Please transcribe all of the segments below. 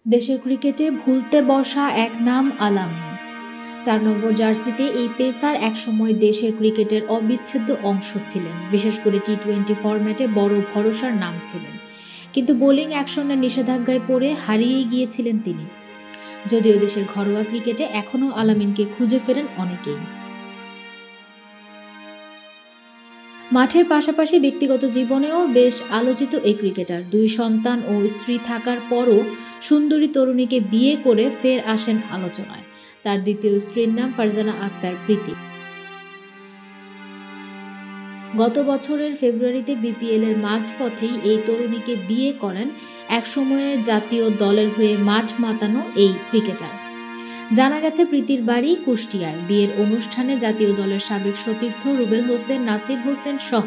দেশের ক্রিকেটে ভুলতে বসা এক নাম আলামিন। ৪ নম্বর জার্সিতে এই পেসার একসময় দেশের ক্রিকেটের অবিচ্ছেদ্য অংশ ছিলেন, বিশেষ করে টি-20 ফরম্যাটে বড় ভরসার নাম ছিলেন। কিন্তু বোলিং অ্যাকশনের নিষেধাজ্ঞায় পড়ে হারিয়ে গিয়েছিলেন তিনি। যদিও দেশের ঘরোয়া ক্রিকেটে এখনও আলামিনকে খুঁজে ফেরেন অনেকেই। মাঠের পাশাপাশি ব্যক্তিগত জীবনেও বেশ আলোচিত এই ক্রিকেটার। 2 সন্তান ও স্ত্রী থাকার পরও সুন্দরী তরুণীকে বিয়ে করে ফের আসেন আলোচনায়। তার দ্বিতীয় স্ত্রীর নাম ফারজানা আক্তার প্রীতি। গত বছরের ফেব্রুয়ারিতে বিপিএল-এর মাঝপথেই এই তরুণীকে বিয়ে করেন একসময়ের জাতীয় দলের হয়ে মাঠ মাতানো এই ক্রিকেটার। জানা গেছে প্রীতির বাড়ি কুষ্টিয়ায়। বিয়ের অনুষ্ঠানে জাতীয় দলের সাবেক সতীর্থ রুবেল হোসেন, নাসির হোসেন সহ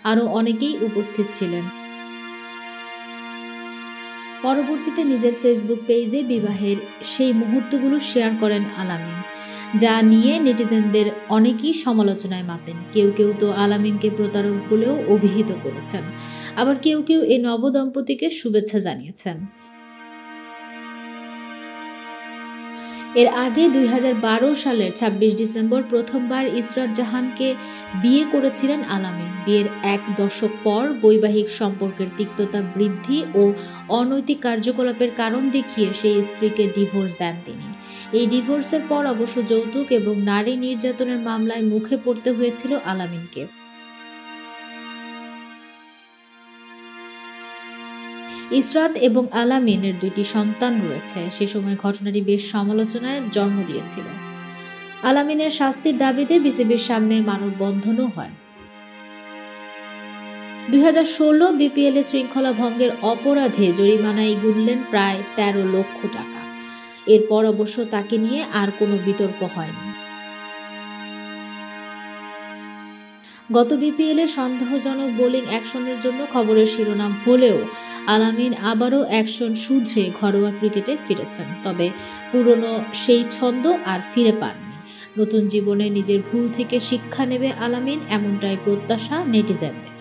আরও অনেকেই উপস্থিত ছিলেন। পরবর্তীতে নিজের ফেসবুক পেজে বিবাহের সেই মুহূর্তগুলো শেয়ার করেন আলামিন, যা নিয়ে নেটিজেনদের অনেকেই সমালোচনায় মাতেন। কেউ কেউ তো আলামিনকে প্রতারক বলেও অভিহিত করেছেন, আবার কেউ কেউ এই নবদম্পতিকে শুভেচ্ছা জানিয়েছেন। এর আগে 2012 সালের 26 ডিসেম্বর প্রথমবার ইসরাত জাহানকে বিয়ে করেছিলেন আলামিন। বিয়ের 1 দশক পর বৈবাহিক সম্পর্কের তিক্ততা বৃদ্ধি ও অনৈতিক কার্যকলাপের কারণ দেখিয়ে সেই স্ত্রীকে ডিভোর্স দেন তিনি। এই ডিভোর্সের পর অবশ্য যৌতুক এবং নারী নির্যাতনের মামলায় মুখে পড়তে হয়েছিল আলামিনকে। ইসরাত এবং আলামিনের 2টি সন্তান রয়েছে। সে সময় ঘটনাটি বেশ সমালোচনায় জন্ম দিয়েছিল। আলামিনের শাস্তির দাবিতে বিসিবির সামনে মানববন্ধনও হয়। 2016 বিপিএল-এ শৃঙ্খলা ভঙ্গের অপরাধে জরিমানায় গুনলেন প্রায় 13 লক্ষ টাকা। এরপর অবশ্য তাকে নিয়ে আর কোনো বিতর্ক হয়নি। গত বিপিএল-এ সন্দেহজনক বোলিং অ্যাকশনের জন্য খবরের শিরোনাম হলেও আলামিন আবারও অ্যাকশন শুধরে ঘরোয়া ক্রিকেটে ফিরেছেন। তবে পুরনো সেই ছন্দ আর ফিরে পাননি। নতুন জীবনে নিজের ভুল থেকে শিক্ষা নেবে আলামিন, এমনটাই প্রত্যাশা নেটিজেনদের।